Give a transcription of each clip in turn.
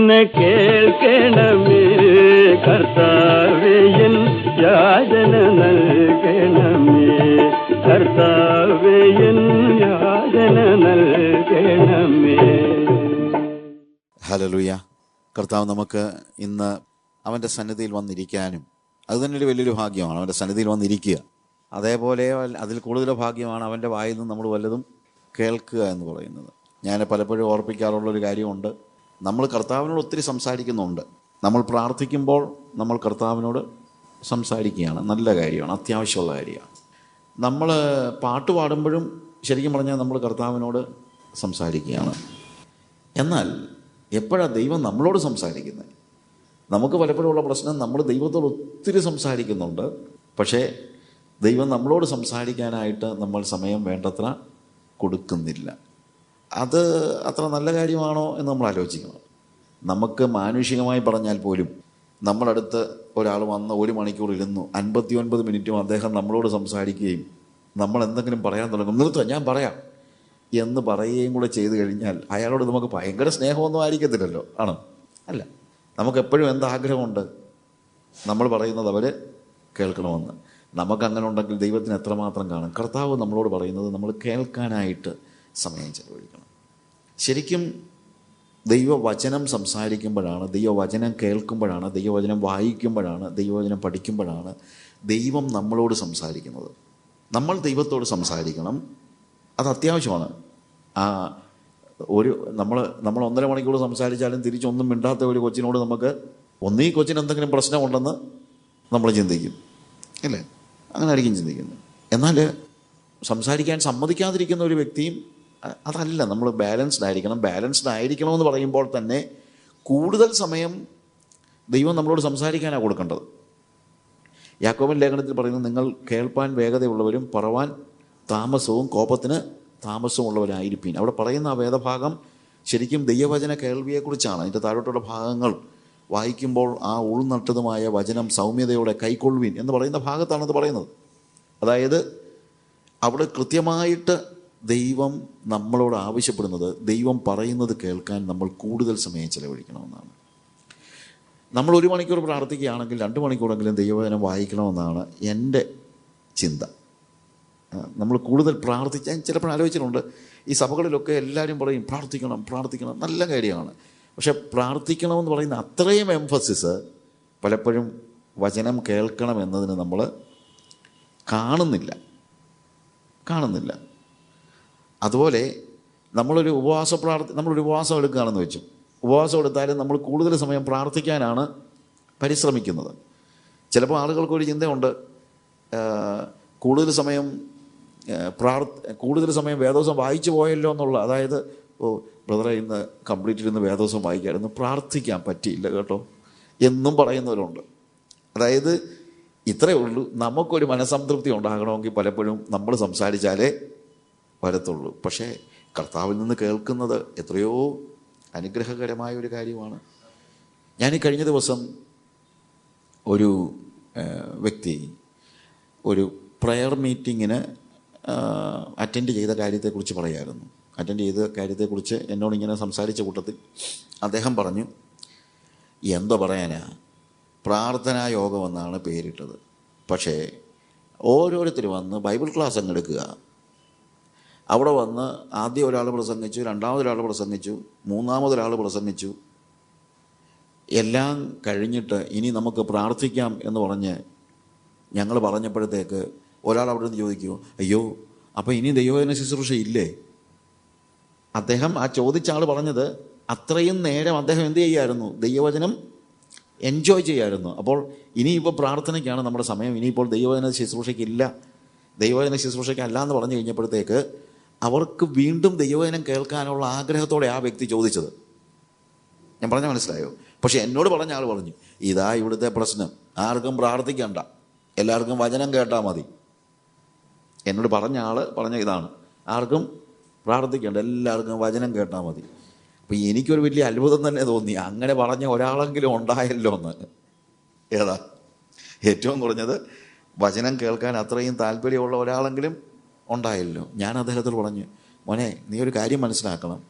യാചന കേൾക്കണമേ കർത്താവേ, എൻ യാചന നൽകണമേ കർത്താവേ, എൻ യാചന നൽകണമേ. ഹല്ലേലൂയ. കർത്താവ് നമുക്ക് ഇന്ന് അവൻ്റെ സന്നിധിയിൽ വന്നിരിക്കാനും അത് തന്നെ ഒരു വലിയൊരു ഭാഗ്യമാണ്. അവൻ്റെ സന്നിധിയിൽ വന്നിരിക്കുക, അതേപോലെ അതിൽ കൂടുതൽ ഭാഗ്യമാണ് അവൻ്റെ വായിൽ നിന്ന് നമ്മൾ വല്ലതും കേൾക്കുക എന്ന് പറയുന്നത്. ഞാൻ പലപ്പോഴും ഓർപ്പിക്കാറുള്ളൊരു കാര്യമുണ്ട്, നമ്മൾ കർത്താവിനോട് ഒത്തിരി സംസാരിക്കുന്നുണ്ട്. നമ്മൾ പ്രാർത്ഥിക്കുമ്പോൾ നമ്മൾ കർത്താവിനോട് സംസാരിക്കുകയാണ്, നല്ല കാര്യമാണ്, അത്യാവശ്യമുള്ള കാര്യമാണ്. നമ്മൾ പാട്ട് പാടുമ്പോഴും ശരിക്കും പറഞ്ഞാൽ നമ്മൾ കർത്താവിനോട് സംസാരിക്കുകയാണ്. എന്നാൽ എപ്പോഴാണ് ദൈവം നമ്മളോട് സംസാരിക്കുന്നത്? നമുക്ക് പലപ്പോഴും ഉള്ള പ്രശ്നം, നമ്മൾ ദൈവത്തോട് ഒത്തിരി സംസാരിക്കുന്നുണ്ട്, പക്ഷേ ദൈവം നമ്മളോട് സംസാരിക്കാനായിട്ട് നമ്മൾ സമയം വേണ്ടത്ര കൊടുക്കുന്നില്ല. അത് അത്ര നല്ല കാര്യമാണോ എന്ന് നമ്മൾ ആലോചിക്കണം. നമുക്ക് മാനുഷികമായി പറഞ്ഞാൽ പോലും നമ്മളടുത്ത് ഒരാൾ വന്ന് 1 മണിക്കൂർ ഇരുന്നു, 59 മിനിറ്റും അദ്ദേഹം നമ്മളോട് സംസാരിക്കുകയും നമ്മൾ എന്തെങ്കിലും പറയാൻ തുടങ്ങും, നിർത്തുക ഞാൻ പറയാം എന്ന് പറയുകയും കൂടെ ചെയ്തു കഴിഞ്ഞാൽ അയാളോട് നമുക്ക് ഭയങ്കര സ്നേഹമൊന്നും ആയിരിക്കത്തില്ലല്ലോ, ആണോ? അല്ല. നമുക്കെപ്പോഴും എന്താഗ്രഹമുണ്ട്? നമ്മൾ പറയുന്നത് അവർ കേൾക്കണമെന്ന്. നമുക്കങ്ങനെ ഉണ്ടെങ്കിൽ ദൈവത്തിന് എത്രമാത്രം കാണും. കർത്താവ് നമ്മളോട് പറയുന്നത് നമ്മൾ കേൾക്കാനായിട്ട് സമയം ചെലവഴിക്കണം. ശരിക്കും ദൈവവചനം സംസാരിക്കുമ്പോഴാണ്, ദൈവവചനം കേൾക്കുമ്പോഴാണ്, ദൈവവചനം വായിക്കുമ്പോഴാണ്, ദൈവവചനം പഠിക്കുമ്പോഴാണ് ദൈവം നമ്മളോട് സംസാരിക്കുന്നത്. നമ്മൾ ദൈവത്തോട് സംസാരിക്കണം, അത് അത്യാവശ്യമാണ്. നമ്മൾ 1.5 മണിക്കൂർ സംസാരിച്ചാലും തിരിച്ചൊന്നും മിണ്ടാത്ത ഒരു കൊച്ചിനോട് നമുക്ക് ഒന്നീ കൊച്ചിന് എന്തെങ്കിലും പ്രശ്നമുണ്ടെന്ന് നമ്മൾ ചിന്തിക്കും, അല്ലേ? അങ്ങനെ ആയിരിക്കും ചിന്തിക്കുന്നത്. എന്നാൽ സംസാരിക്കാൻ സമ്മതിക്കാതിരിക്കുന്ന ഒരു വ്യക്തിയും അതല്ല. നമ്മൾ ബാലൻസ്ഡ് ആയിരിക്കണമെന്ന് പറയുമ്പോൾ തന്നെ കൂടുതൽ സമയം ദൈവം നമ്മളോട് സംസാരിക്കാനാണ് കൊടുക്കേണ്ടത്. യാക്കോബൻ ലേഖനത്തിൽ പറയുന്നത്, നിങ്ങൾ കേൾപ്പാൻ വേഗതയുള്ളവരും പറവാൻ താമസവും കോപത്തിന് താമസമുള്ളവരായിരിക്കും. അവിടെ പറയുന്ന ആ വേദഭാഗം ശരിക്കും ദൈവവചന കേൾവിയെക്കുറിച്ചാണ്. അതിൻ്റെ താഴോട്ടുള്ള ഭാഗങ്ങൾ വായിക്കുമ്പോൾ ആ ഉൾനട്ടതുമായ വചനം സൗമ്യതയോടെ കൈക്കൊള്ളുവിൻ എന്ന് പറയുന്ന ഭാഗത്താണത് പറയുന്നത്. അതായത് അവിടെ കൃത്യമായിട്ട് ദൈവം നമ്മളോട് ആവശ്യപ്പെടുന്നത്, ദൈവം പറയുന്നത് കേൾക്കാൻ നമ്മൾ കൂടുതൽ സമയം ചെലവഴിക്കണമെന്നാണ്. നമ്മൾ 1 മണിക്കൂർ പ്രാർത്ഥിക്കുകയാണെങ്കിൽ 2 മണിക്കൂറെങ്കിലും ദൈവവചനം വായിക്കണമെന്നാണ് എൻ്റെ ചിന്ത. നമ്മൾ കൂടുതൽ പ്രാർത്ഥിക്കാൻ ചിലപ്പോൾ ആലോചിച്ചിട്ടുണ്ട്. ഈ സഭകളിലൊക്കെ എല്ലാവരും പറയും പ്രാർത്ഥിക്കണം, നല്ല കാര്യമാണ്. പക്ഷെ പ്രാർത്ഥിക്കണമെന്ന് പറയുന്ന അത്രയും എംഫസിസ് പലപ്പോഴും വചനം കേൾക്കണം എന്നതിന് നമ്മൾ കാണുന്നില്ല. അതുപോലെ നമ്മളൊരു ഉപവാസം എടുക്കുകയാണെന്ന് വെച്ചു. ഉപവാസം എടുത്താലും നമ്മൾ കൂടുതൽ സമയം പ്രാർത്ഥിക്കാനാണ് പരിശ്രമിക്കുന്നത്. ചിലപ്പോൾ ആളുകൾക്കൊരു ചിന്തയുണ്ട്, കൂടുതൽ സമയം വേദോസം വായിച്ചു പോയല്ലോ എന്നുള്ള. അതായത്, ബ്രദറെ ഇന്ന് കംപ്ലീറ്റ് ഇരുന്ന് വേദോസം വായിക്കാമായിരുന്നു, പ്രാർത്ഥിക്കാൻ പറ്റിയില്ല കേട്ടോ എന്നും പറയുന്നവരുണ്ട്. അതായത് ഇത്രയേ ഉള്ളൂ, നമുക്കൊരു മനസ്സംതൃപ്തി ഉണ്ടാകണമെങ്കിൽ പലപ്പോഴും നമ്മൾ സംസാരിച്ചാലേ വരത്തുള്ളൂ. പക്ഷേ കർത്താവിൽ നിന്ന് കേൾക്കുന്നത് എത്രയോ അനുഗ്രഹകരമായ ഒരു കാര്യമാണ്. ഞാൻ ഈ കഴിഞ്ഞ ദിവസം ഒരു വ്യക്തി ഒരു പ്രയർ മീറ്റിങ്ങിന് അറ്റൻഡ് ചെയ്ത കാര്യത്തെക്കുറിച്ച് പറയായിരുന്നു. എന്നോട് ഇങ്ങനെ സംസാരിച്ച കൂട്ടത്തിൽ അദ്ദേഹം പറഞ്ഞു, എന്തോ പറയാനാ, പ്രാർത്ഥനാ യോഗമെന്നാണ് പേരിട്ടത്. പക്ഷേ ഓരോരുത്തർ വന്ന് ബൈബിൾ ക്ലാസ് അങ്ങ് എടുക്കുക. അവിടെ വന്ന് ആദ്യം ഒരാൾ പ്രസംഗിച്ചു, രണ്ടാമതൊരാൾ പ്രസംഗിച്ചു, മൂന്നാമതൊരാൾ പ്രസംഗിച്ചു. എല്ലാം കഴിഞ്ഞിട്ട് ഇനി നമുക്ക് പ്രാർത്ഥിക്കാം എന്ന് പറഞ്ഞ് ഞങ്ങൾ പറഞ്ഞപ്പോഴത്തേക്ക് ഒരാൾ അവിടെ നിന്ന് ചോദിക്കുമോ, അയ്യോ അപ്പോൾ ഇനി ദൈവവചന ശുശ്രൂഷ ഇല്ലേ? അദ്ദേഹം ആ ചോദിച്ച ആൾ പറഞ്ഞത് അത്രയും നേരം അദ്ദേഹം എന്ത് ചെയ്യായിരുന്നു? ദൈവവചനം എൻജോയ് ചെയ്യായിരുന്നു. അപ്പോൾ ഇനിയിപ്പോൾ പ്രാർത്ഥനയ്ക്കാണ് നമ്മുടെ സമയം, ഇനിയിപ്പോൾ ദൈവവചന ശുശ്രൂഷയ്ക്കില്ല, ദൈവവചന ശുശ്രൂഷയ്ക്കല്ല എന്ന് പറഞ്ഞു കഴിഞ്ഞപ്പോഴത്തേക്ക് അവർക്ക് വീണ്ടും ദൈവവചനം കേൾക്കാനുള്ള ആഗ്രഹത്തോടെ ആ വ്യക്തി ചോദിച്ചത്. ഞാൻ പറഞ്ഞ മനസ്സിലായോ? പക്ഷെ എന്നോട് പറഞ്ഞ ആൾ പറഞ്ഞു, ഇതാ ഇവിടുത്തെ പ്രശ്നം, ആർക്കും പ്രാർത്ഥിക്കണ്ട, എല്ലാവർക്കും വചനം കേട്ടാൽ മതി. എന്നോട് പറഞ്ഞ ആൾ പറഞ്ഞ ഇതാണ്, ആർക്കും പ്രാർത്ഥിക്കണ്ട, എല്ലാവർക്കും വചനം കേട്ടാൽ മതി. അപ്പം എനിക്കൊരു വലിയ അത്ഭുതം തന്നെ തോന്നി, അങ്ങനെ പറഞ്ഞ ഒരാളെങ്കിലും ഉണ്ടായല്ലോ എന്ന്. ഏതാ ഏറ്റവും കുറഞ്ഞത് വചനം കേൾക്കാൻ അത്രയും താല്പര്യമുള്ള ഒരാളെങ്കിലും ഉണ്ടായല്ലോ. ഞാൻ അദ്ദേഹത്തോട് പറഞ്ഞു, മോനെ നീ ഒരു കാര്യം മനസ്സിലാക്കണം,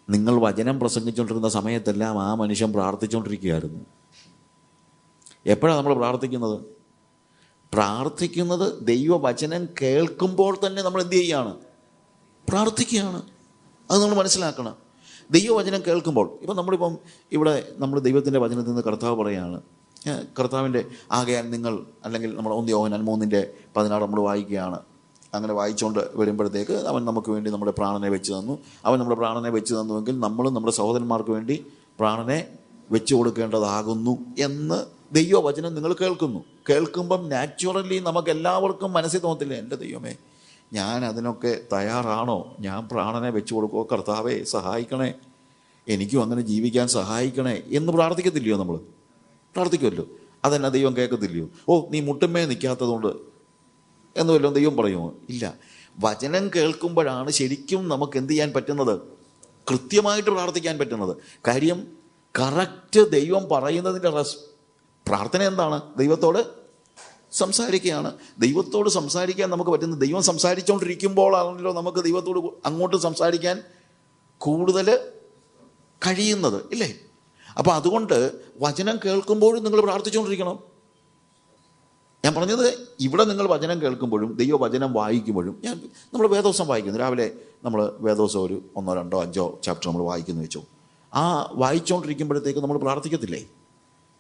നിങ്ങൾ വചനം പ്രസംഗിച്ചുകൊണ്ടിരുന്ന സമയത്തെല്ലാം ആ മനുഷ്യൻ പ്രാർത്ഥിച്ചുകൊണ്ടിരിക്കുകയായിരുന്നു. എപ്പോഴാണ് നമ്മൾ പ്രാർത്ഥിക്കുന്നത്? പ്രാർത്ഥിക്കുന്നത് ദൈവവചനം കേൾക്കുമ്പോൾ തന്നെ നമ്മൾ എന്ത് ചെയ്യുകയാണ്? പ്രാർത്ഥിക്കുകയാണ്. അത് നമ്മൾ മനസ്സിലാക്കണം. ദൈവവചനം കേൾക്കുമ്പോൾ, ഇപ്പം നമ്മളിപ്പം ഇവിടെ നമ്മൾ ദൈവത്തിൻ്റെ വചനത്തിൽ നിന്ന് കർത്താവ് പറയുകയാണ്, കർത്താവിൻ്റെ ആകയാൽ നിങ്ങൾ, അല്ലെങ്കിൽ നമ്മൾ 1 യോഹന്നാൻ 3:16 നമ്മൾ വായിക്കുകയാണ്. അങ്ങനെ വായിച്ചുകൊണ്ട് വരുമ്പോഴത്തേക്ക് അവൻ നമുക്ക് വേണ്ടി നമ്മുടെ പ്രാണനെ വെച്ച് തന്നു. അവൻ നമ്മുടെ പ്രാണനെ വെച്ച് തന്നുവെങ്കിൽ നമ്മളും നമ്മുടെ സഹോദരന്മാർക്ക് വേണ്ടി പ്രാണനെ വെച്ചു കൊടുക്കേണ്ടതാകുന്നു എന്ന് ദൈവവചനം നിങ്ങൾ കേൾക്കുന്നു. കേൾക്കുമ്പം നാച്ചുറലി നമുക്ക് എല്ലാവർക്കും മനസ്സിൽ തോന്നത്തില്ല, എൻ്റെ ദൈവമേ, ഞാൻ അതിനൊക്കെ തയ്യാറാണോ? ഞാൻ പ്രാണനെ വെച്ചു കൊടുക്കുമോ? കർത്താവേ സഹായിക്കണേ, എനിക്കും അങ്ങനെ ജീവിക്കാൻ സഹായിക്കണേ എന്ന് പ്രാർത്ഥിക്കത്തില്ലയോ? നമ്മൾ പ്രാർത്ഥിക്കുമല്ലോ. അതെന്നാ ദൈവം കേൾക്കത്തില്ലയോ? ഓ, നീ മുട്ടുമേ നിൽക്കാത്തതുകൊണ്ട് എന്ന് വല്ലതും ദൈവം പറയുമോ? ഇല്ല. വചനം കേൾക്കുമ്പോഴാണ് ശരിക്കും നമുക്ക് എന്ത് ചെയ്യാൻ പറ്റുന്നത്? കൃത്യമായിട്ട് പ്രാർത്ഥിക്കാൻ പറ്റുന്നത്. കാര്യം കറക്റ്റ് ദൈവം പറയുന്നതിൻ്റെ പ്രാർത്ഥന എന്താണ്? ദൈവത്തോട് സംസാരിക്കുകയാണ്. ദൈവത്തോട് സംസാരിക്കാൻ നമുക്ക് പറ്റുന്നത് ദൈവം സംസാരിച്ചുകൊണ്ടിരിക്കുമ്പോഴാണല്ലോ നമുക്ക് ദൈവത്തോട് അങ്ങോട്ട് സംസാരിക്കാൻ കൂടുതൽ കഴിയുന്നത്, ഇല്ലേ? അപ്പം അതുകൊണ്ട് വചനം കേൾക്കുമ്പോഴും നിങ്ങൾ പ്രാർത്ഥിച്ചുകൊണ്ടിരിക്കണം. ഞാൻ പറഞ്ഞത്, ഇവിടെ നിങ്ങൾ വചനം കേൾക്കുമ്പോഴും ദൈവവചനം വായിക്കുമ്പോഴും, നമ്മൾ വേദോസം വായിക്കുന്നു, രാവിലെ നമ്മൾ വേദോസം ഒരു 1, 2, 5 ചാപ്റ്റർ നമ്മൾ വായിക്കുന്നു വെച്ചോ. ആ വായിച്ചുകൊണ്ടിരിക്കുമ്പോഴത്തേക്ക് നമ്മൾ പ്രാർത്ഥിക്കത്തില്ലേ?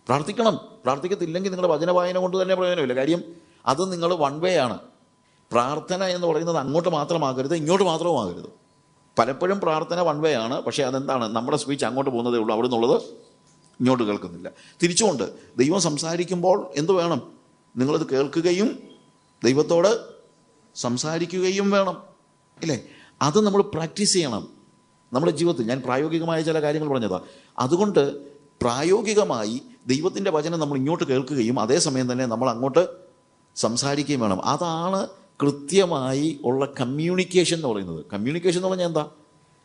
പ്രാർത്ഥിക്കണം. പ്രാർത്ഥിക്കത്തില്ലെങ്കിൽ നിങ്ങളുടെ വചന വായന കൊണ്ട് തന്നെ പ്രയോജനമില്ല. കാര്യം അത് നിങ്ങൾ വൺ വേ ആണ്. പ്രാർത്ഥന എന്ന് പറയുന്നത് അങ്ങോട്ട് മാത്രമാകരുത്, ഇങ്ങോട്ട് മാത്രവും ആകരുത്. പലപ്പോഴും പ്രാർത്ഥന വൺ വേ ആണ്. പക്ഷേ അതെന്താണ്? നമ്മുടെ സ്പീച്ച് അങ്ങോട്ട് പോകുന്നതേ ഉള്ളൂ, അവിടെ നിന്നുള്ളത് ഇങ്ങോട്ട് കേൾക്കുന്നില്ല. തിരിച്ചുകൊണ്ട് ദൈവം സംസാരിക്കുമ്പോൾ എന്ത് വേണം? നിങ്ങളത് കേൾക്കുകയും ദൈവത്തോട് സംസാരിക്കുകയും വേണം, ഇല്ലേ? അത് നമ്മൾ പ്രാക്ടീസ് ചെയ്യണം നമ്മുടെ ജീവിതത്തിൽ. ഞാൻ പ്രായോഗികമായ ചില കാര്യങ്ങൾ പറഞ്ഞതാണ്. അതുകൊണ്ട് പ്രായോഗികമായി ദൈവത്തിൻ്റെ വചനം നമ്മൾ ഇങ്ങോട്ട് കേൾക്കുകയും അതേസമയം തന്നെ നമ്മൾ അങ്ങോട്ട് സംസാരിക്കുകയും വേണം. അതാണ് കൃത്യമായി ഉള്ള കമ്മ്യൂണിക്കേഷൻ എന്ന് പറയുന്നത്. കമ്മ്യൂണിക്കേഷൻ എന്ന് പറഞ്ഞാൽ എന്താ?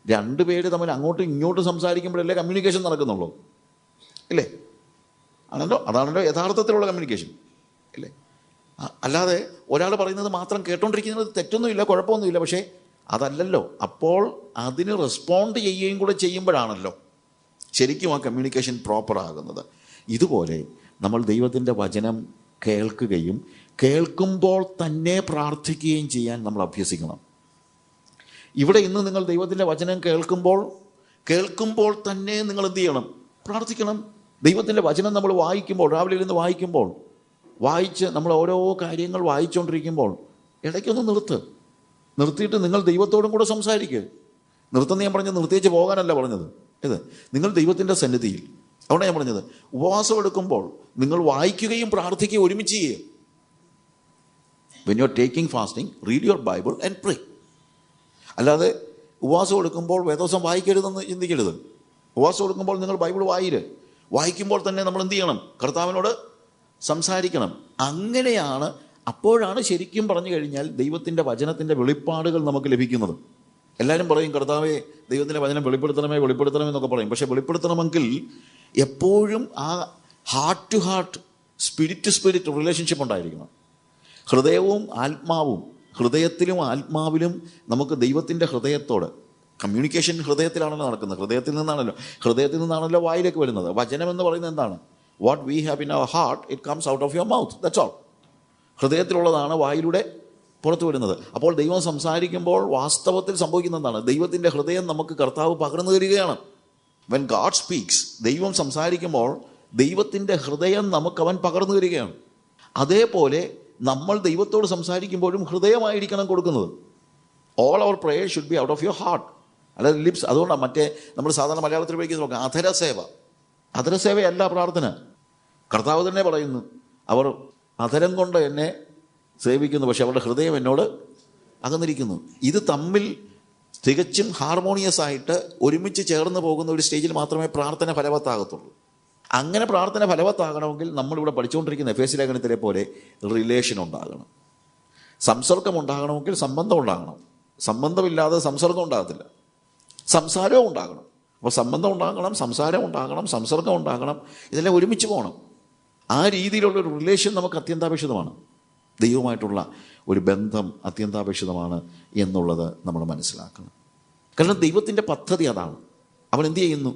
2 പേര് തമ്മിൽ അങ്ങോട്ടും ഇങ്ങോട്ടും സംസാരിക്കുമ്പോഴല്ലേ കമ്മ്യൂണിക്കേഷൻ നടക്കുന്നുള്ളൂ, ഇല്ലേ? അതാണല്ലോ യഥാർത്ഥത്തിലുള്ള കമ്മ്യൂണിക്കേഷൻ, ഇല്ലേ? അല്ലാതെ ഒരാൾ പറയുന്നത് മാത്രം കേട്ടോണ്ടിരിക്കുന്നത് തെറ്റൊന്നുമില്ല, കുഴപ്പമൊന്നുമില്ല. പക്ഷേ അതല്ലല്ലോ. അപ്പോൾ അതിന് റെസ്പോണ്ട് ചെയ്യുകയും കൂടെ ചെയ്യുമ്പോഴാണല്ലോ ശരിക്കും ആ കമ്മ്യൂണിക്കേഷൻ പ്രോപ്പർ ആകുന്നത്. ഇതുപോലെ നമ്മൾ ദൈവത്തിൻ്റെ വചനം കേൾക്കുകയും കേൾക്കുമ്പോൾ തന്നെ പ്രാർത്ഥിക്കുകയും ചെയ്യാൻ നമ്മൾ അഭ്യസിക്കണം. ഇവിടെ ഇന്ന് നിങ്ങൾ ദൈവത്തിൻ്റെ വചനം കേൾക്കുമ്പോൾ തന്നെ നിങ്ങൾ എന്ത് ചെയ്യണം? പ്രാർത്ഥിക്കണം. ദൈവത്തിൻ്റെ വചനം നമ്മൾ വായിക്കുമ്പോൾ, രാവിലെ ഇരുന്ന് വായിക്കുമ്പോൾ, വായിച്ച് നമ്മൾ ഓരോ കാര്യങ്ങൾ വായിച്ചുകൊണ്ടിരിക്കുമ്പോൾ ഇടയ്ക്കൊന്ന് നിർത്തിയിട്ട് നിങ്ങൾ ദൈവത്തോടും കൂടെ സംസാരിക്കുക. നിർത്തുന്ന ഞാൻ പറഞ്ഞത് നിർത്തിയേച്ച് പോകാനല്ല പറഞ്ഞത്. നിങ്ങൾ ദൈവത്തിൻ്റെ സന്നിധിയിൽ, അവിടെ ഞാൻ പറഞ്ഞത്, ഉപവാസം എടുക്കുമ്പോൾ നിങ്ങൾ വായിക്കുകയും പ്രാർത്ഥിക്കുകയും ഒരുമിച്ച് ചെയ്യുക. When you are taking fasting, read your Bible and പ്രേ. അല്ലാതെ ഉപവാസം എടുക്കുമ്പോൾ വേദോസം വായിക്കരുതെന്ന് ചിന്തിക്കരുത്. ഉപവാസം എടുക്കുമ്പോൾ നിങ്ങൾ ബൈബിൾ വായിക്കുമ്പോൾ തന്നെ നമ്മൾ എന്ത് ചെയ്യണം? കർത്താവിനോട് സംസാരിക്കണം. അങ്ങനെയാണ്, അപ്പോഴാണ് ശരിക്കും പറഞ്ഞു കഴിഞ്ഞാൽ ദൈവത്തിൻ്റെ വചനത്തിൻ്റെ വെളിപ്പാടുകൾ നമുക്ക് ലഭിക്കുന്നത്. എല്ലാവരും പറയും, കർത്താവേ ദൈവത്തിൻ്റെ വചനം വെളിപ്പെടുത്തണമേ എന്നൊക്കെ പറയും. പക്ഷെ വെളിപ്പെടുത്തണമെങ്കിൽ എപ്പോഴും ആ heart to heart, spirit to spirit relationship ഉണ്ടായിരിക്കണം. ഹൃദയത്തിലും ആത്മാവിലും നമുക്ക് ദൈവത്തിൻ്റെ ഹൃദയത്തോട് കമ്മ്യൂണിക്കേഷൻ ഹൃദയത്തിലാണല്ലോ നടക്കുന്നത്. ഹൃദയത്തിൽ നിന്നാണല്ലോ വായിലേക്ക് വരുന്നത്. വചനം എന്ന് പറയുന്നത് എന്താണ്? What we have in our heart, it comes out of your mouth, that's all. ഹൃദയത്തിലുള്ളതാണ് വായിലൂടെ പുറത്തു വരുന്നത്. അപ്പോൾ ദൈവം സംസാരിക്കുമ്പോൾ വാസ്തവത്തിൽ സംഭവിക്കുന്ന എന്താണ്? ദൈവത്തിൻ്റെ ഹൃദയം നമുക്ക് കർത്താവ് പകർന്നു തരികയാണ്. വെൻ ഗാഡ് സ്പീക്സ്, ദൈവം സംസാരിക്കുമ്പോൾ ദൈവത്തിൻ്റെ ഹൃദയം നമുക്ക് അവൻ പകർന്നു തരികയാണ്. അതേപോലെ നമ്മൾ ദൈവത്തോട് സംസാരിക്കുമ്പോഴും ഹൃദയമായിരിക്കണം കൊടുക്കുന്നത്. All our prayer should be out of your heart, അല്ലാതെ ലിപ്സ്. അതുകൊണ്ടാണ് മറ്റേ നമ്മൾ സാധാരണ മലയാളത്തിൽ ഉപയോഗിക്കുന്ന നോക്കാം, അധരസേവയല്ല പ്രാർത്ഥന. കർത്താവ് തന്നെ പറയുന്നു, അവർ അധരം കൊണ്ട് എന്നെ സേവിക്കുന്നു, പക്ഷെ അവരുടെ ഹൃദയം എന്നോട് അകന്നിരിക്കുന്നു. ഇത് തമ്മിൽ തികച്ചും ഹാർമോണിയസ് ആയിട്ട് ഒരുമിച്ച് ചേർന്ന് പോകുന്ന ഒരു സ്റ്റേജിൽ മാത്രമേ പ്രാർത്ഥന ഫലവത്താകത്തുള്ളൂ. അങ്ങനെ പ്രാർത്ഥന ഫലവത്താകണമെങ്കിൽ നമ്മളിവിടെ പഠിച്ചുകൊണ്ടിരിക്കുന്ന എഫേസ്യ ലേഖനത്തിലെ പോലെ റിലേഷൻ ഉണ്ടാകണം. സംസർഗം ഉണ്ടാകണമെങ്കിൽ സംബന്ധം ഉണ്ടാകണം. സംബന്ധമില്ലാതെ സംസർഗം ഉണ്ടാകത്തില്ല. സംസാരവും ഉണ്ടാകണം. അപ്പോൾ സംബന്ധം ഉണ്ടാകണം, സംസാരം ഉണ്ടാകണം, സംസർഗം ഉണ്ടാകണം. ഇതെല്ലാം ഒരുമിച്ച് പോകണം. ആ രീതിയിലുള്ളൊരു റിലേഷൻ നമുക്ക് അത്യന്താപേക്ഷിതമാണ്. ദൈവമായിട്ടുള്ള ഒരു ബന്ധം അത്യന്താപേക്ഷിതമാണ് എന്നുള്ളത് നമ്മൾ മനസ്സിലാക്കണം. കാരണം ദൈവത്തിൻ്റെ പദ്ധതി അതാണ്. അവൻ എന്ത് ചെയ്യുന്നു?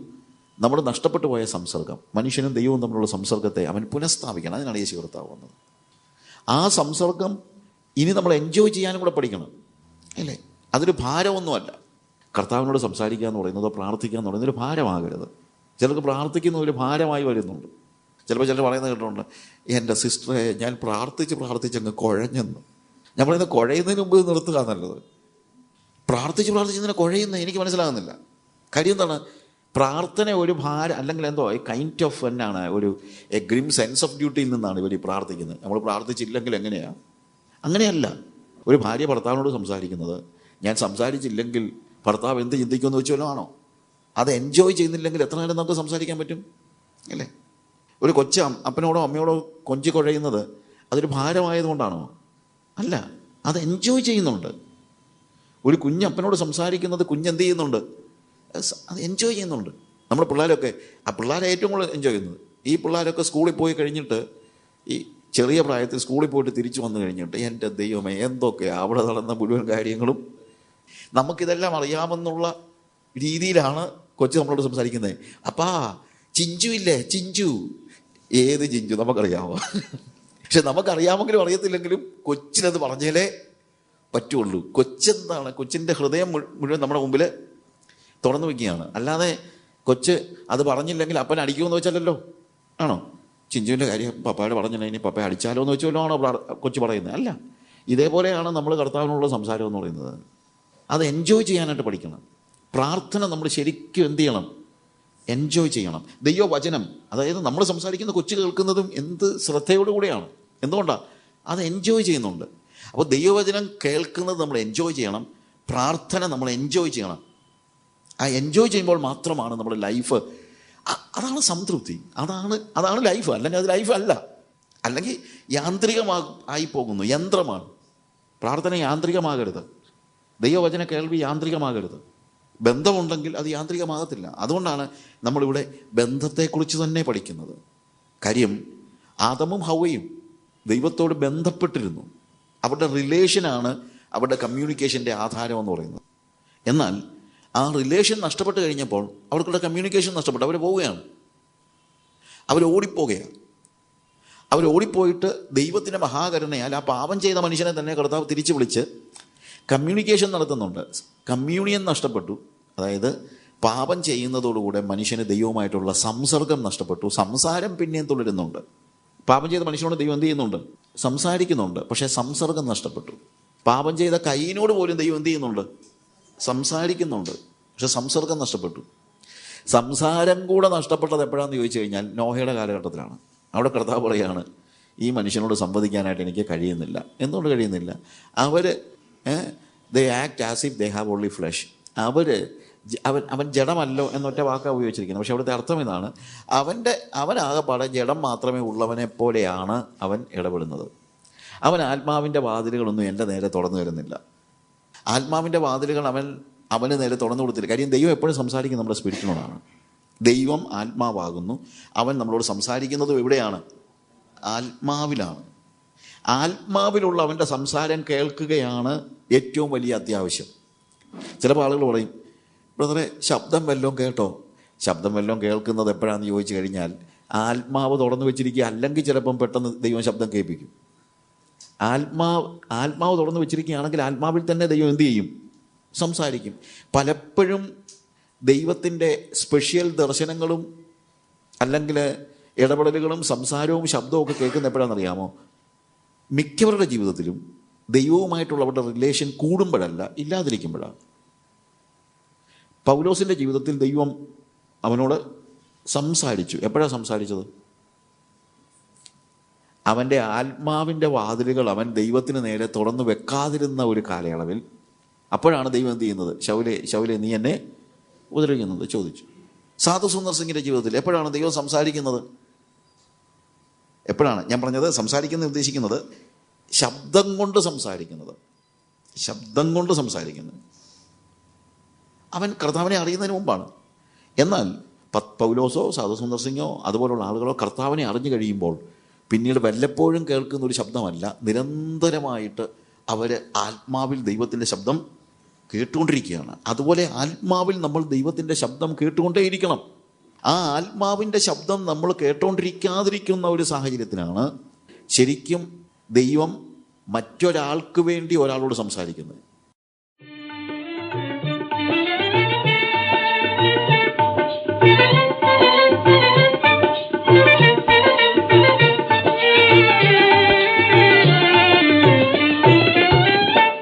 നമ്മുടെ നഷ്ടപ്പെട്ടു പോയ സംസർഗം, മനുഷ്യനും ദൈവവും തമ്മിലുള്ള സംസർഗത്തെ അവൻ പുനഃസ്ഥാപിക്കണം. അതിനാണ് യേശു കർത്താവ് വന്നത്. ആ സംസർഗം ഇനി നമ്മൾ എൻജോയ് ചെയ്യാനും കൂടെ പഠിക്കണം, അല്ലേ? അതൊരു ഭാരമൊന്നുമല്ല. കർത്താവിനോട് സംസാരിക്കുക എന്ന് പറയുന്നത്, പ്രാർത്ഥിക്കുക എന്ന് പറയുന്നത് ഒരു ഭാരമാകരുത്. ചിലർക്ക് പ്രാർത്ഥിക്കുന്ന ഒരു ഭാരമായി വരുന്നുണ്ട്. ചിലപ്പോൾ ചിലർ പറയുന്നത് കേട്ടിട്ടുണ്ട്, എൻ്റെ സിസ്റ്ററെ ഞാൻ പ്രാർത്ഥിച്ചങ്ങ് കുഴഞ്ഞെന്ന്. ഞാൻ പറയുന്നത് കുഴയുന്നതിന് മുമ്പ് നിർത്തുക നല്ലത്. പ്രാർത്ഥിച്ചതിനെ കുഴയുന്ന എനിക്ക് മനസ്സിലാകുന്നില്ല. കാര്യം എന്താണ്? പ്രാർത്ഥന ഒരു ഭാരം, അല്ലെങ്കിൽ എന്തോ കൈൻഡ് ഓഫ് എന്നാണ്, ഒരു ഗ്രിം സെൻസ് ഓഫ് ഡ്യൂട്ടിയിൽ നിന്നാണ് ഇവർ പ്രാർത്ഥിക്കുന്നത്. നമ്മൾ പ്രാർത്ഥിച്ചില്ലെങ്കിൽ എങ്ങനെയാണ്? അങ്ങനെയല്ല. ഒരു ഭാര്യ ഭർത്താവിനോട് സംസാരിക്കുന്നത്, ഞാൻ സംസാരിച്ചില്ലെങ്കിൽ ഭർത്താവ് എന്ത് ചിന്തിക്കുമെന്ന് വെച്ചാലോ ആണോ? അത് എൻജോയ് ചെയ്യുന്നില്ലെങ്കിൽ എത്ര നേരം നമുക്ക് സംസാരിക്കാൻ പറ്റും, അല്ലേ? ഒരു കൊച്ച് അപ്പനോടോ അമ്മയോടോ കൊഞ്ചി കുഴയുന്നത് അതൊരു ഭാരമായതുകൊണ്ടാണോ? അല്ല, അത് എൻജോയ് ചെയ്യുന്നുണ്ട്. ഒരു കുഞ്ഞ് അപ്പനോട് സംസാരിക്കുന്നത് കുഞ്ഞെന്ത് ചെയ്യുന്നുണ്ട്? അത് എൻജോയ് ചെയ്യുന്നുണ്ട്. നമ്മുടെ പിള്ളേരൊക്കെ, ആ പിള്ളേരെ ഏറ്റവും കൂടുതൽ എൻജോയ് ചെയ്യുന്നത്. ഈ പിള്ളേരൊക്കെ സ്കൂളിൽ പോയി കഴിഞ്ഞിട്ട്, ഈ ചെറിയ പ്രായത്തിൽ സ്കൂളിൽ പോയിട്ട് തിരിച്ചു വന്നു കഴിഞ്ഞിട്ട്, എൻ്റെ ദൈവമേ എന്തൊക്കെയാണ് അവിടെ നടന്ന മുഴുവൻ കാര്യങ്ങളും നമുക്കിതെല്ലാം അറിയാമെന്നുള്ള രീതിയിലാണ് കൊച്ചു നമ്മളോട് സംസാരിക്കുന്നത്. അപ്പാ ചിഞ്ചു ഇല്ലേ, ചിഞ്ചു. ഏത് ചിഞ്ചു നമുക്കറിയാമോ? പക്ഷെ നമുക്കറിയാമെങ്കിലും അറിയത്തില്ലെങ്കിലും കൊച്ചിനത് പറഞ്ഞാലേ പറ്റുള്ളൂ. കൊച്ചെന്താണ്? കൊച്ചിൻ്റെ ഹൃദയം മുഴുവൻ നമ്മുടെ മുമ്പിൽ തുറന്നു വയ്ക്കുകയാണ്. അല്ലാതെ കൊച്ച് അത് പറഞ്ഞില്ലെങ്കിൽ അപ്പൻ അടിക്കുമെന്ന് വെച്ചാലല്ലോ, ആണോ? ചിഞ്ചുവിൻ്റെ കാര്യം പപ്പയോട് പറഞ്ഞില്ല, ഇനി പപ്പയെ അടിച്ചാലോ എന്ന് വെച്ചാലോ ആണോ കൊച്ചു പറയുന്നത്? അല്ല. ഇതേപോലെയാണ് നമ്മൾ കർത്താവിനുള്ള സംസാരം എന്ന് പറയുന്നത്. അത് എൻജോയ് ചെയ്യാനായിട്ട് പഠിക്കണം. പ്രാർത്ഥന നമ്മൾ ശരിക്കും എന്ത് ചെയ്യണം? എൻജോയ് ചെയ്യണം. ദൈവവചനം, അതായത് നമ്മൾ സംസാരിക്കുന്ന കൊച്ചു കേൾക്കുന്നതും എന്ത് ശ്രദ്ധയോടുകൂടിയാണ്. എന്തുകൊണ്ടാണ്? അത് എൻജോയ് ചെയ്യുന്നുണ്ട്. അപ്പോൾ ദൈവവചനം കേൾക്കുന്നത് നമ്മൾ എൻജോയ് ചെയ്യണം, പ്രാർത്ഥന നമ്മൾ എൻജോയ് ചെയ്യണം. ആ എൻജോയ് ചെയ്യുമ്പോൾ മാത്രമാണ് നമ്മുടെ ലൈഫ്, അതാണ് സംതൃപ്തി, അതാണ് ലൈഫ്. അല്ലെങ്കിൽ അത് ലൈഫ് അല്ല. അല്ലെങ്കിൽ ആയി പോകുന്നു, യന്ത്രമാണ്. പ്രാർത്ഥന യാന്ത്രികമാകരുത്. ദൈവവചന കേൾവി യാന്ത്രികമാകരുത്. ബന്ധമുണ്ടെങ്കിൽ അത് യാന്ത്രികമാകത്തില്ല. അതുകൊണ്ടാണ് നമ്മളിവിടെ ബന്ധത്തെക്കുറിച്ച് തന്നെ പഠിക്കുന്നത്. കാര്യം ആദമും ഹവ്വയും ദൈവത്തോട് ബന്ധപ്പെട്ടിരുന്നു. അവരുടെ റിലേഷനാണ് അവരുടെ കമ്മ്യൂണിക്കേഷൻ്റെ ആധാരം എന്ന് പറയുന്നത്. എന്നാൽ ആ റിലേഷൻ നഷ്ടപ്പെട്ട് കഴിഞ്ഞപ്പോൾ അവർക്കുള്ള കമ്മ്യൂണിക്കേഷൻ നഷ്ടപ്പെട്ടു. അവർ പോവുകയാണ്, അവരോടിപ്പോയിട്ട് ദൈവത്തിൻ്റെ മഹാകരുണയാൽ ആ പാപം ചെയ്ത മനുഷ്യനെ തന്നെ കർത്താവ് തിരിച്ചു വിളിച്ച് കമ്മ്യൂണിക്കേഷൻ നടത്തുന്നുണ്ട്. കമ്മ്യൂണിയൻ നഷ്ടപ്പെട്ടു. അതായത് പാപം ചെയ്യുന്നതോടുകൂടെ മനുഷ്യന് ദൈവവുമായിട്ടുള്ള സംസർഗം നഷ്ടപ്പെട്ടു. സംസാരം പിന്നെയും തുടരുന്നുണ്ട്. പാപം ചെയ്ത മനുഷ്യനോട് ദൈവം എന്ത് ചെയ്യുന്നുണ്ട്? സംസാരിക്കുന്നുണ്ട്. പക്ഷേ സംസർഗം നഷ്ടപ്പെട്ടു. പാപം ചെയ്ത കയ്യിനോട് പോലും ദൈവം എന്ത് ചെയ്യുന്നുണ്ട്? സംസാരിക്കുന്നുണ്ട്. പക്ഷെ സംസർഗം നഷ്ടപ്പെട്ടു. സംസാരം കൂടെ നഷ്ടപ്പെട്ടത് എപ്പോഴാണെന്ന് ചോദിച്ചു കഴിഞ്ഞാൽ നോഹയുടെ കാലഘട്ടത്തിലാണ്. അവിടെ കർത്താവ് പറയാണ്, ഈ മനുഷ്യനോട് സംവദിക്കാനായിട്ട് എനിക്ക് കഴിയുന്നില്ല. എന്തുകൊണ്ട് കഴിയുന്നില്ല? They act as if they have only flesh. അവൻ ജഡമല്ലോ എന്നൊറ്റ വാക്കാണ് ഉപയോഗിച്ചിരിക്കുന്നത്. പക്ഷെ അവിടുത്തെ അർത്ഥം ഇതാണ്, അവനാകെപ്പാടെ ജഡം മാത്രമേ ഉള്ളവനെ പോലെയാണ് അവൻ ഇടപെടുന്നത്. അവൻ ആത്മാവിൻ്റെ വാതിലുകളൊന്നും എൻ്റെ നേരെ തുറന്നു തരുന്നില്ല. ആത്മാവിൻ്റെ വാതിലുകൾ അവന് നേരെ തുറന്നു കൊടുത്തില്ല. കാര്യം ദൈവം എപ്പോഴും സംസാരിക്കുന്നത് നമ്മുടെ സ്പിരിറ്റിനോടാണ്. ദൈവം ആത്മാവാകുന്നു. അവൻ നമ്മളോട് സംസാരിക്കുന്നതും എവിടെയാണ്? ആത്മാവിലാണ്. ആത്മാവിലുള്ള അവൻ്റെ സംസാരം കേൾക്കുകയാണ് ഏറ്റവും വലിയ അത്യാവശ്യം. ചിലപ്പോൾ ആളുകൾ പറയും, ബ്രദറെ ശബ്ദം വല്ലതും കേട്ടോ? ശബ്ദം വല്ലതും കേൾക്കുന്നത് എപ്പോഴാണെന്ന് ചോദിച്ചു കഴിഞ്ഞാൽ ആത്മാവ് തുറന്നു വെച്ചിരിക്കുക. അല്ലെങ്കിൽ ചിലപ്പം പെട്ടെന്ന് ദൈവം ശബ്ദം കേൾപ്പിക്കും. ആത്മാവ് തുറന്നു വെച്ചിരിക്കുകയാണെങ്കിൽ ആത്മാവിൽ തന്നെ ദൈവം എന്ത് ചെയ്യും? സംസാരിക്കും. പലപ്പോഴും ദൈവത്തിൻ്റെ സ്പെഷ്യൽ ദർശനങ്ങളും അല്ലെങ്കിൽ ഇടപെടലുകളും സംസാരവും ശബ്ദവും ഒക്കെ കേൾക്കുന്ന എപ്പോഴാണെന്നറിയാമോ? മിക്കവരുടെ ജീവിതത്തിലും ദൈവവുമായിട്ടുള്ള അവരുടെ റിലേഷൻ കൂടുമ്പോഴല്ല, ഇല്ലാതിരിക്കുമ്പോഴാണ്. പൗലോസിൻ്റെ ജീവിതത്തിൽ ദൈവം അവനോട് സംസാരിച്ചു. എപ്പോഴാണ് സംസാരിച്ചത്? അവൻ്റെ ആത്മാവിൻ്റെ വാതിലുകൾ അവൻ ദൈവത്തിന് നേരെ തുറന്നു വെക്കാതിരുന്ന ഒരു കാലയളവിൽ, അപ്പോഴാണ് ദൈവം എന്ത് ചെയ്യുന്നത്? ശൗലേ നീ എന്നെ ഉപദ്രവിക്കുന്നത് ചോദിച്ചു. സാധു സുന്ദർ സിംഗിൻ്റെ ജീവിതത്തിൽ എപ്പോഴാണ് ദൈവം സംസാരിക്കുന്നത്? എപ്പോഴാണ് ഞാൻ പറഞ്ഞത് സംസാരിക്കുന്നത് ഉദ്ദേശിക്കുന്നത്? ശബ്ദം കൊണ്ട് സംസാരിക്കുന്നത്. അവൻ കർത്താവിനെ അറിയുന്നതിന് മുമ്പാണ്. എന്നാൽ പൗലോസോ സാധു സുന്ദർ സിംഗോ അതുപോലുള്ള ആളുകളോ കർത്താവിനെ അറിഞ്ഞു കഴിയുമ്പോൾ പിന്നീട് വല്ലപ്പോഴും കേൾക്കുന്ന ഒരു ശബ്ദമല്ല, നിരന്തരമായിട്ട് അവർ ആത്മാവിൽ ദൈവത്തിൻ്റെ ശബ്ദം കേട്ടുകൊണ്ടിരിക്കുകയാണ്. അതുപോലെ ആത്മാവിൽ നമ്മൾ ദൈവത്തിൻ്റെ ശബ്ദം കേട്ടുകൊണ്ടേയിരിക്കണം. ആ ആത്മാവിൻ്റെ ശബ്ദം നമ്മൾ കേട്ടുകൊണ്ടിരിക്കാതിരിക്കുന്ന ഒരു സാഹചര്യത്തിലാണ് ശരിക്കും ദൈവം മറ്റൊരാൾക്ക് വേണ്ടി ഒരാളോട് സംസാരിക്കുന്നത്.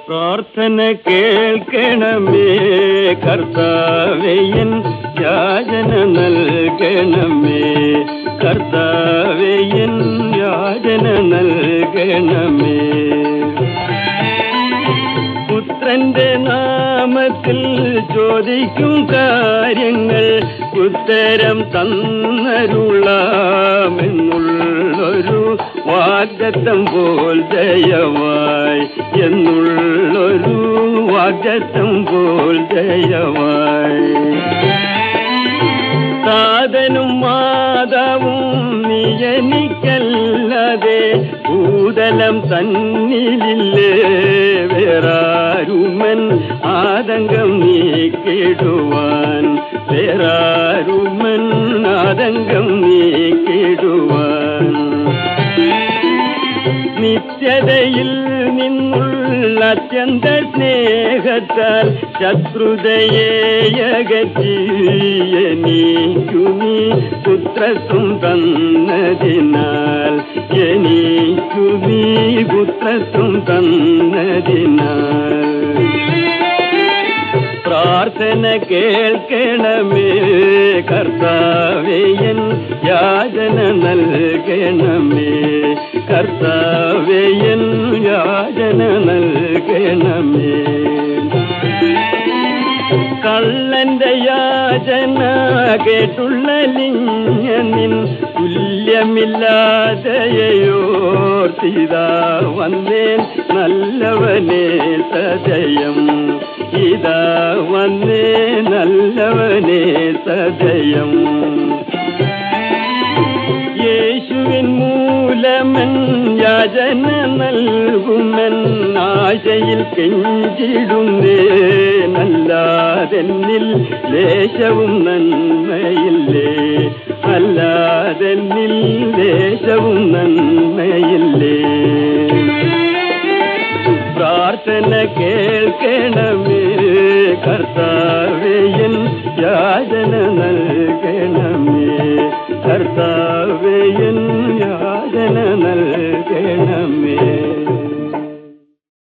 പ്രാർത്ഥന കേൾക്കണമേ കർത്താവേ, എൻ യാചന നൽകണമേ. കർത്താവേ, എൻ യാചന നൽകണമേ. പുത്രന്റെ നാമത്തിൽ ചോദിക്കും കാര്യങ്ങൾ ഉത്തരം തന്നരുളാമെന്നുള്ളൊരു വാഗ്ദത്തം പോൽ ദയവായി, എന്നുള്ളൊരു വാഗ്ദത്തം പോൽ ദയവായി. താതനും മാതാവും നീ എനിക്കല്ലാതെ ഭൂതലം തന്നിലില്ലേ വേറാരുമൻ ആതങ്കം നീക്കിടുവാൻ, വേറാരുമൻ ആതങ്കം നീക്കിടുവാൻ. നിത്യതയിൽ നിന്നുള്ള അത്യന്ത സ്നേഹത്താൽ ശത്രുതയെ അകറ്റി എനിക്കു നീ പുത്രത്വം തന്നതിനാൽ, എനിക്കു നീ പുത്രത്വം തന്നതിനാൽ. പ്രാർത്ഥന കേൾക്കണമേ കർത്താവേ, എൻ യാചന നൽകണമേ. കർത്താവേ, എൻ യാചന നൽകണമേ. കള്ളന്റെ യാചന കേട്ടുള്ള നിൻ തുല്യമില്ലാതെയോർത്തിതാ വന്നേൻ നല്ലവനെ സദയം, ഇതാ വന്നേ നല്ലവനെ സദയം. യേശുവിൻ മൂലമൻ യാചന നൽകുമൻ ആശയിൽ കെഞ്ചിടുന്നേ, നല്ലാതെന്നിൽ ലേശവും നന്മയില്ലേ, അല്ലാതെന്നിൽ ലേശവും നന്മയില്ലേ.